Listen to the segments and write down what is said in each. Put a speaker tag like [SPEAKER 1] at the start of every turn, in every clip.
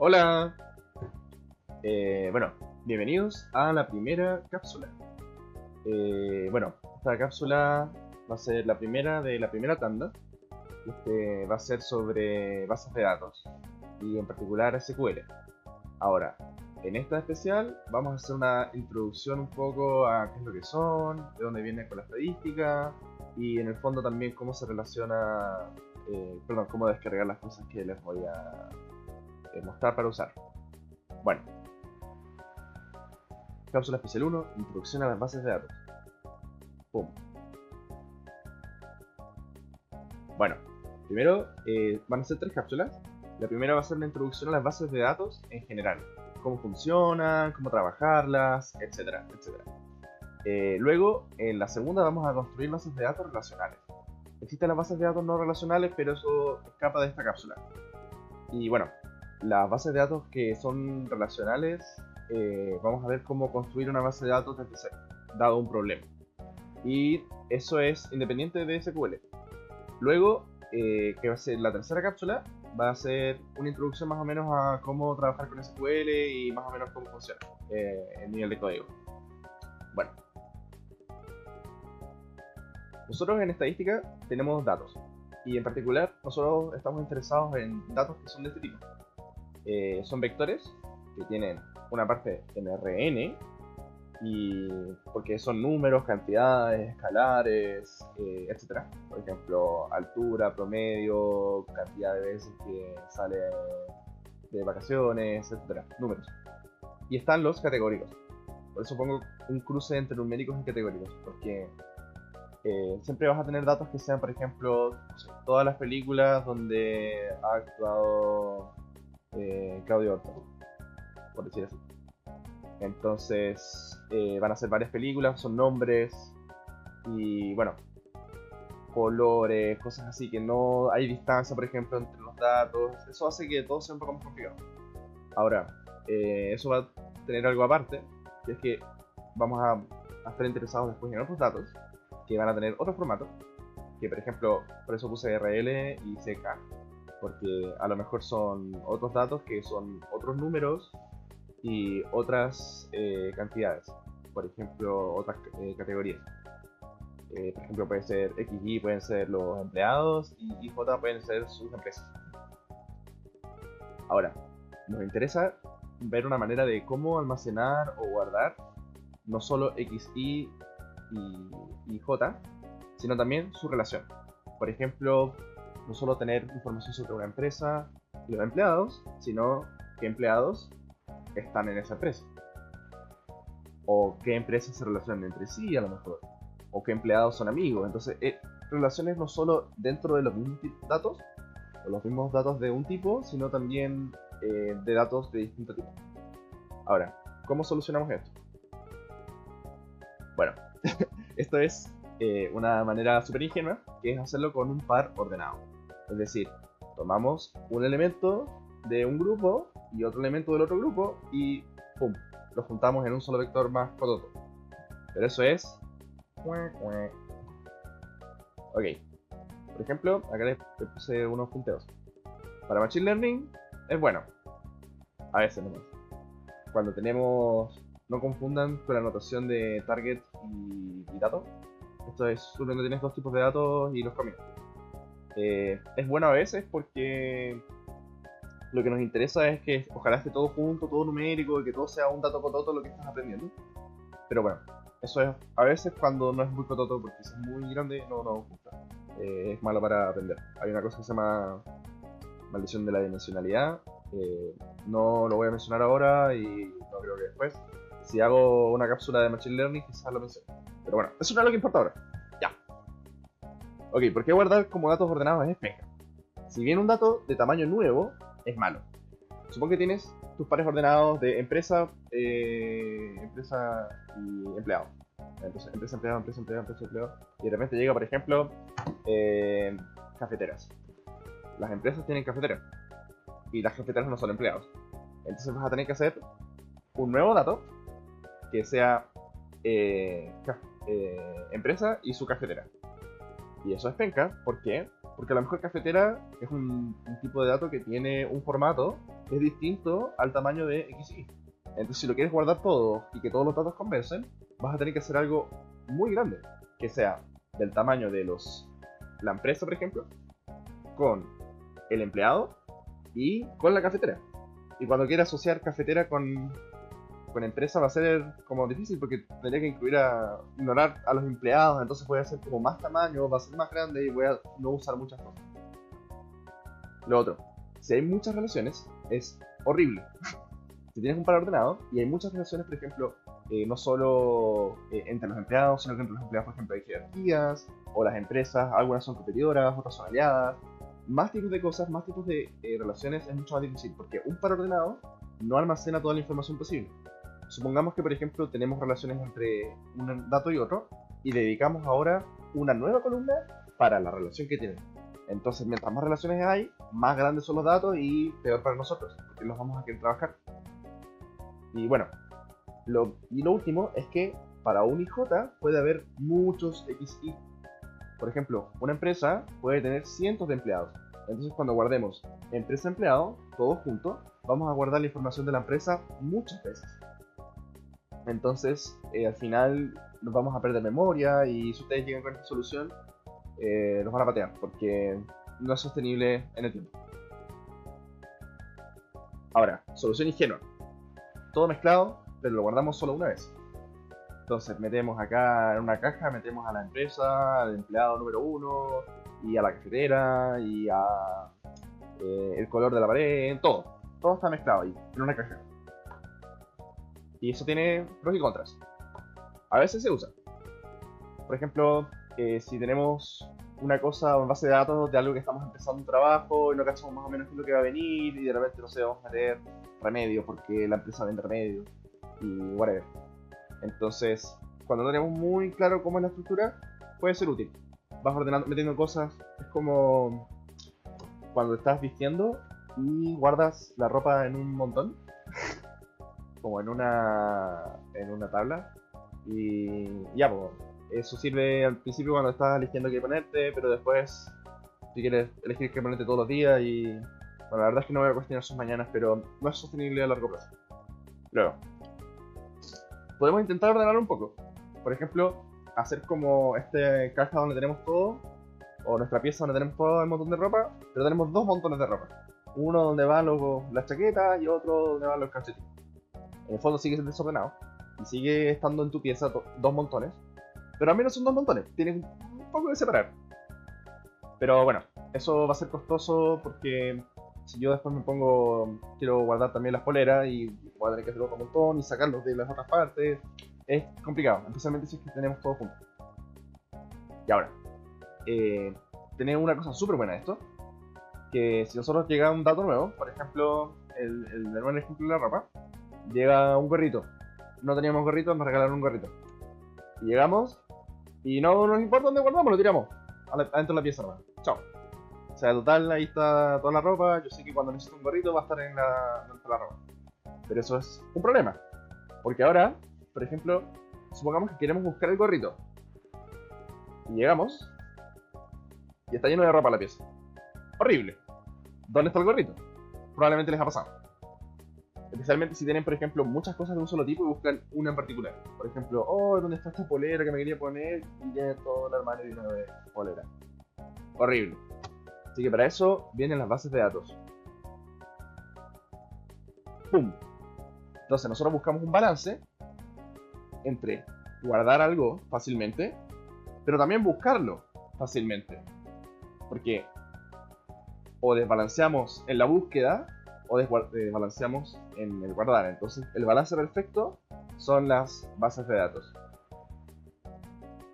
[SPEAKER 1] Hola, bueno, bienvenidos a la primera cápsula. Bueno, esta cápsula va a ser la primera de la primera tanda. Va a ser sobre bases de datos y en particular SQL. Ahora, en esta especial vamos a hacer una introducción un poco a qué es lo que son, de dónde viene con la estadística y en el fondo también cómo se relaciona, perdón, cómo descargar las cosas que les voy a mostrar para usar. Bueno, cápsula especial 1, introducción a las bases de datos. Pum. Bueno, primero van a ser tres cápsulas. La primera va a ser una introducción a las bases de datos en general. Cómo funcionan, cómo trabajarlas, etcétera, etcétera. Luego, en la segunda vamos a construir bases de datos relacionales. Existen las bases de datos no relacionales, pero eso escapa de esta cápsula. Y bueno, las bases de datos que son relacionales, vamos a ver cómo construir una base de datos desde cero, dado un problema. Y eso es independiente de SQL. Luego, que va a ser la tercera cápsula, va a ser una introducción más o menos a cómo trabajar con SQL y más o menos cómo funciona el nivel de código. Bueno, nosotros en estadística tenemos datos. Y en particular, nosotros estamos interesados en datos que son de este tipo. Son vectores que tienen una parte en RN, y porque son números, cantidades, escalares, etc. Por ejemplo, altura, promedio, cantidad de veces que sale de vacaciones, etc. Números. Y están los categóricos. Por eso pongo un cruce entre numéricos y categóricos, porque siempre vas a tener datos que sean, por ejemplo, no sé, todas las películas donde ha actuado Claudio Horta, por decir así. Entonces van a ser varias películas, son nombres y bueno, colores, cosas así, que no hay distancia, por ejemplo, entre los datos. Eso hace que todo sea un poco más complicado. Ahora, eso va a tener algo aparte, que es que vamos a estar interesados después en otros datos que van a tener otro formato, que por ejemplo, por eso puse RL y CK, porque a lo mejor son otros datos que son otros números y otras cantidades, por ejemplo, otras categorías. Por ejemplo, puede ser XY, pueden ser los empleados y IJ pueden ser sus empresas. Ahora, nos interesa ver una manera de cómo almacenar o guardar no solo XY y J, sino también su relación. Por ejemplo, no solo tener información sobre una empresa y los empleados, sino qué empleados están en esa empresa. O qué empresas se relacionan entre sí, a lo mejor. O qué empleados son amigos. Entonces, relaciones no solo dentro de los mismos datos, o los mismos datos de un tipo, sino también de datos de distinto tipo. Ahora, ¿cómo solucionamos esto? Bueno, esto es una manera súper ingenua, que es hacerlo con un par ordenado. Es decir, tomamos un elemento de un grupo y otro elemento del otro grupo y ¡pum! Los juntamos en un solo vector más cototo. Pero eso es... Ok. Por ejemplo, acá les puse unos punteos. Para Machine Learning es bueno. A veces nomás. Cuando tenemos... No confundan con la notación de target y dato. Esto es cuando tienes dos tipos de datos y los combinas. Es bueno a veces porque lo que nos interesa es que ojalá esté todo junto, todo numérico, y que todo sea un dato cototo lo que estás aprendiendo. Pero bueno, eso es a veces cuando no es muy cototo, porque si es muy grande no gusta. Es malo para aprender. Hay una cosa que se llama maldición de la dimensionalidad. No lo voy a mencionar ahora y no creo que después. Si hago una cápsula de Machine Learning quizás lo menciono. Pero bueno, eso no es lo que importa ahora. Ya. Ok, ¿por qué guardar como datos ordenados es penca? Si bien un dato de tamaño nuevo es malo. Supongo que tienes tus pares ordenados de empresa, empresa y empleado. Entonces, empresa, empleado, empresa, empleado, empresa, empleado. Y de repente llega, por ejemplo, cafeteras. Las empresas tienen cafeteras. Y las cafeteras no son empleados. Entonces vas a tener que hacer un nuevo dato que sea empresa y su cafetera. Y eso es penca, ¿por qué? Porque a lo mejor cafetera es un tipo de dato que tiene un formato que es distinto al tamaño de XY. Entonces, si lo quieres guardar todo y que todos los datos conversen, vas a tener que hacer algo muy grande, que sea del tamaño de la empresa, por ejemplo, con el empleado y con la cafetera. Y cuando quieras asociar cafetera con empresa va a ser como difícil porque tendría que ignorar a los empleados, entonces voy a hacer como más tamaño, va a ser más grande y voy a no usar muchas cosas. Lo otro, si hay muchas relaciones, es horrible. Si tienes un par ordenado y hay muchas relaciones, por ejemplo, no solo entre los empleados, sino que entre los empleados, por ejemplo, hay jerarquías, o las empresas, algunas son competidoras, otras son aliadas, más tipos de cosas, más tipos de relaciones es mucho más difícil, porque un par ordenado no almacena toda la información posible. Supongamos que, por ejemplo, tenemos relaciones entre un dato y otro, y dedicamos ahora una nueva columna para la relación que tienen. Entonces, mientras más relaciones hay, más grandes son los datos y peor para nosotros, porque los vamos a querer trabajar. Y bueno, lo último es que para un IJ puede haber muchos XY. Por ejemplo, una empresa puede tener cientos de empleados. Entonces, cuando guardemos empresa-empleado, todos juntos, vamos a guardar la información de la empresa muchas veces. Entonces, al final nos vamos a perder memoria y si ustedes llegan con esta solución, nos van a patear porque no es sostenible en el tiempo. Ahora, solución ingenua. Todo mezclado, pero lo guardamos solo una vez. Entonces metemos acá en una caja, metemos a la empresa, al empleado número 1, y a la cafetera, y a el color de la pared, todo. Todo está mezclado ahí, en una caja. Y eso tiene pros y contras. A veces se usa. Por ejemplo, si tenemos una cosa o base de datos de algo que estamos empezando un trabajo y no cachamos más o menos qué es lo que va a venir y de repente, no sé, vamos a meter remedios porque la empresa vende remedios y whatever. Entonces, cuando no tenemos muy claro cómo es la estructura, puede ser útil. Vas ordenando, metiendo cosas, es como cuando estás vistiendo y guardas la ropa en un montón, como en una tabla, y ya, pues, eso sirve al principio cuando estás eligiendo qué ponerte, pero después, si quieres elegir qué ponerte todos los días, y bueno, la verdad es que no voy a cuestionar sus mañanas, pero no es sostenible a largo plazo. Luego, podemos intentar ordenar un poco. Por ejemplo, hacer como esta caja donde tenemos todo, o nuestra pieza donde tenemos todo el montón de ropa, pero tenemos dos montones de ropa. Uno donde van las chaquetas y otro donde van los calcetines. En el fondo sigue desordenado y sigue estando en tu pieza dos montones, pero al menos son dos montones, tienen un poco de separar. Pero bueno, eso va a ser costoso porque si yo después quiero guardar también las poleras y voy a tener que hacer otro montón y sacarlos de las otras partes, es complicado, especialmente si es que tenemos todo junto. Y ahora, tenemos una cosa súper buena de esto, que si nosotros llega un dato nuevo, por ejemplo, el nuevo ejemplo de la ropa, llega un gorrito, no teníamos gorrito, nos regalaron un gorrito. Y llegamos, y no nos importa dónde guardamos, lo tiramos adentro de la pieza nomás. Chao. O sea, total, ahí está toda la ropa. Yo sé que cuando necesito un gorrito va a estar dentro de la ropa. Pero eso es un problema. Porque ahora, por ejemplo, supongamos que queremos buscar el gorrito. Y llegamos, y está lleno de ropa la pieza. Horrible. ¿Dónde está el gorrito? Probablemente les ha pasado. Especialmente si tienen, por ejemplo, muchas cosas de un solo tipo y buscan una en particular. Por ejemplo, ¿dónde está esta polera que me quería poner? Y tiene todo el armario lleno de polera. Horrible. Así que para eso vienen las bases de datos. ¡Pum! Entonces nosotros buscamos un balance entre guardar algo fácilmente, pero también buscarlo fácilmente. Porque o desbalanceamos en la búsqueda o desbalanceamos en el guardar. Entonces, el balance perfecto son las bases de datos.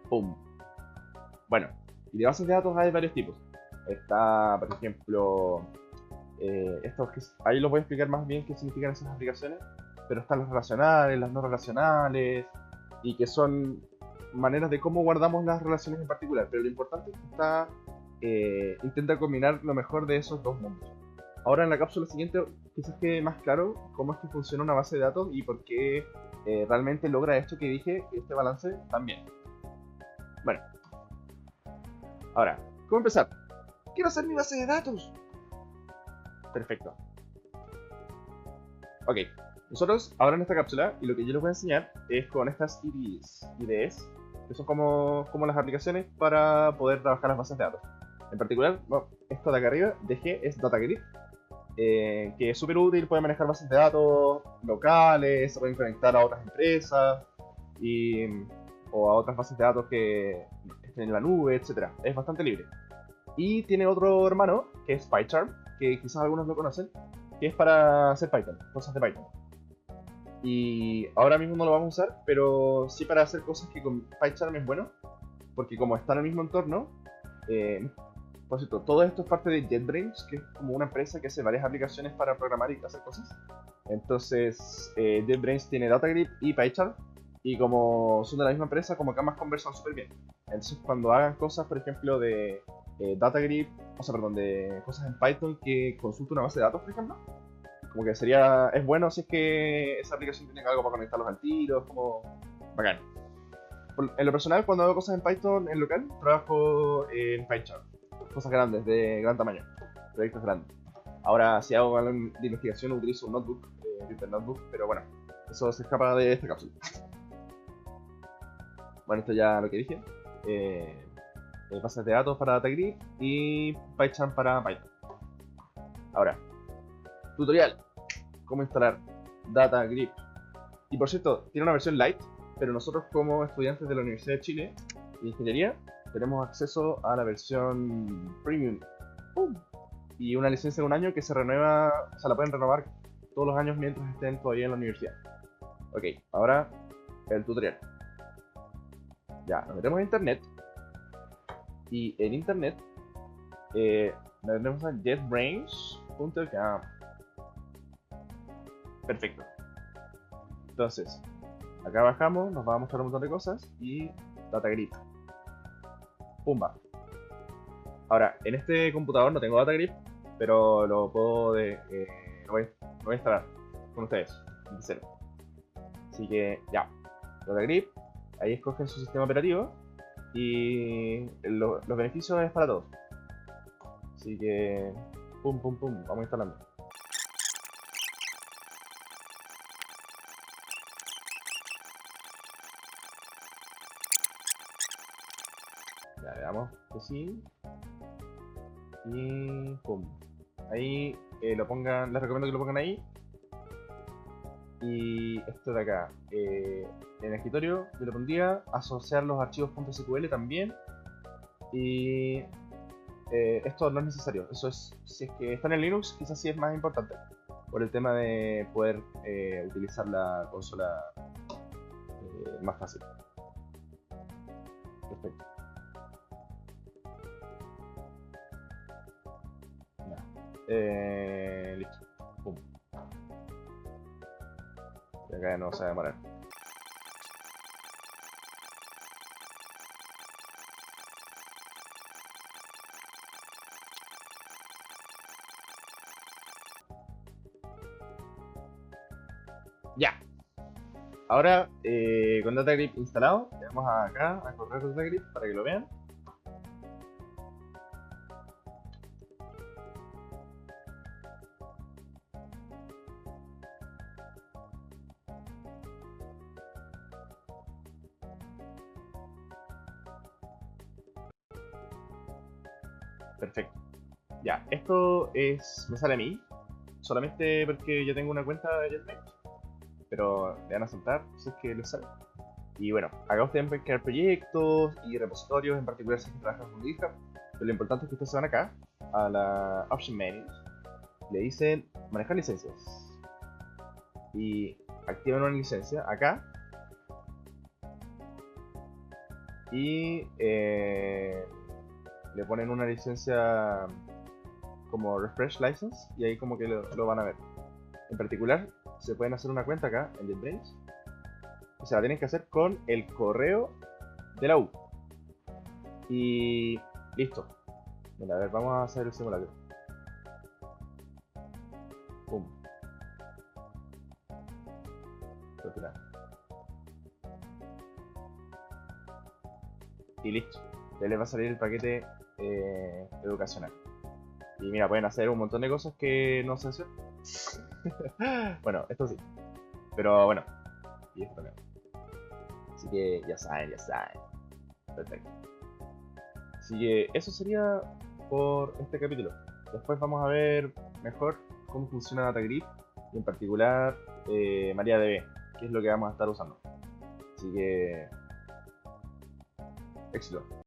[SPEAKER 1] ¡Pum! Bueno, y de bases de datos hay varios tipos. Está, por ejemplo, ahí los voy a explicar más bien qué significan esas aplicaciones, pero están las relacionales, las no relacionales, y que son maneras de cómo guardamos las relaciones en particular. Pero lo importante es que intenta combinar lo mejor de esos dos mundos. Ahora en la cápsula siguiente quizás quede más claro cómo es que funciona una base de datos y por qué realmente logra esto que dije, este balance también. Bueno, ahora, ¿cómo empezar? quiero hacer mi base de datos. Perfecto. Ok, nosotros ahora en esta cápsula, y lo que yo les voy a enseñar es con estas IDEs, que son como las aplicaciones para poder trabajar las bases de datos. En particular, bueno, esto de acá arriba, DG, es DataGrid, que es súper útil, puede manejar bases de datos locales, se pueden conectar a otras empresas, o a otras bases de datos que estén en la nube, etc. Es bastante libre. Y tiene otro hermano, que es PyCharm, que quizás algunos lo conocen, que es para hacer Python, cosas de Python. Y ahora mismo no lo vamos a usar, pero sí para hacer cosas que con PyCharm es bueno, porque como está en el mismo entorno, por cierto, todo esto es parte de JetBrains, que es como una empresa que hace varias aplicaciones para programar y hacer cosas. Entonces, JetBrains tiene DataGrid y PyCharm, y como son de la misma empresa, como que ambas conversan súper bien. Entonces, cuando hagan cosas, por ejemplo, de DataGrid, de cosas en Python que consulta una base de datos, por ejemplo, como que es bueno si es que esa aplicación tiene algo para conectarlos al tiro, es como bacán. En lo personal, cuando hago cosas en Python en local, trabajo en PyCharm, cosas grandes, de gran tamaño, proyectos grandes. Ahora, si hago algo de investigación, utilizo un notebook, Jupyter Notebook, pero bueno, eso se escapa de esta cápsula. Bueno, esto ya lo que dije. Bases de datos para DataGrid y PyCharm para Python. Ahora, tutorial. Cómo instalar DataGrid. Y por cierto, tiene una versión light, pero nosotros como estudiantes de la Universidad de Chile de Ingeniería tenemos acceso a la versión Premium. Y una licencia de un año que se renueva, o sea, la pueden renovar todos los años mientras estén todavía en la universidad. Ok, ahora el tutorial. Ya, nos metemos a internet. Y en internet nos metemos a jetbrains.com. Perfecto. Entonces, acá bajamos, nos va a mostrar un montón de cosas y DataGrid. Pumba. Ahora, en este computador no tengo DataGrid, pero lo puedo lo voy a instalar con ustedes, de cero. Así que ya, DataGrid, ahí escogen su sistema operativo y los beneficios es para todos. Así que, pum, pum, pum, vamos instalando. Ya, veamos que sí. Y pum. Ahí lo pongan, les recomiendo que lo pongan ahí. Y esto de acá. En el escritorio yo lo pondría, asociar los archivos .sql también. Y esto no es necesario. Eso es, si es que está en el Linux, quizás sí es más importante. Por el tema de poder utilizar la consola más fácil. Perfecto. Listo. Pum. Y acá no se va a demorar. Ya. Ahora, con DataGrid instalado, le vamos acá a correr DataGrid para que lo vean. Perfecto. Ya, esto me sale a mí, solamente porque yo tengo una cuenta de JetBrains, pero le van a saltar si es que les sale. Y bueno, acá ustedes pueden crear proyectos y repositorios, en particular si trabajan con GitHub, pero lo importante es que ustedes se van acá, a la Option Menus, le dicen manejar licencias, y activan una licencia acá, y le ponen una licencia como Refresh License y ahí como que lo van a ver. En particular, se pueden hacer una cuenta acá en JetBrains y se la tienen que hacer con el correo de la U. Y listo. Mira, a ver, vamos a hacer el simulacro. Pum. Y listo. Ya les va a salir el paquete educacional. Y mira, pueden hacer un montón de cosas que no se hacen. Bueno, esto sí. Pero bueno, y esto no. Así que ya saben, ya saben. Perfecto. Así que eso sería por este capítulo. Después vamos a ver mejor cómo funciona DataGrid y en particular MariaDB, que es lo que vamos a estar usando. Así que éxito.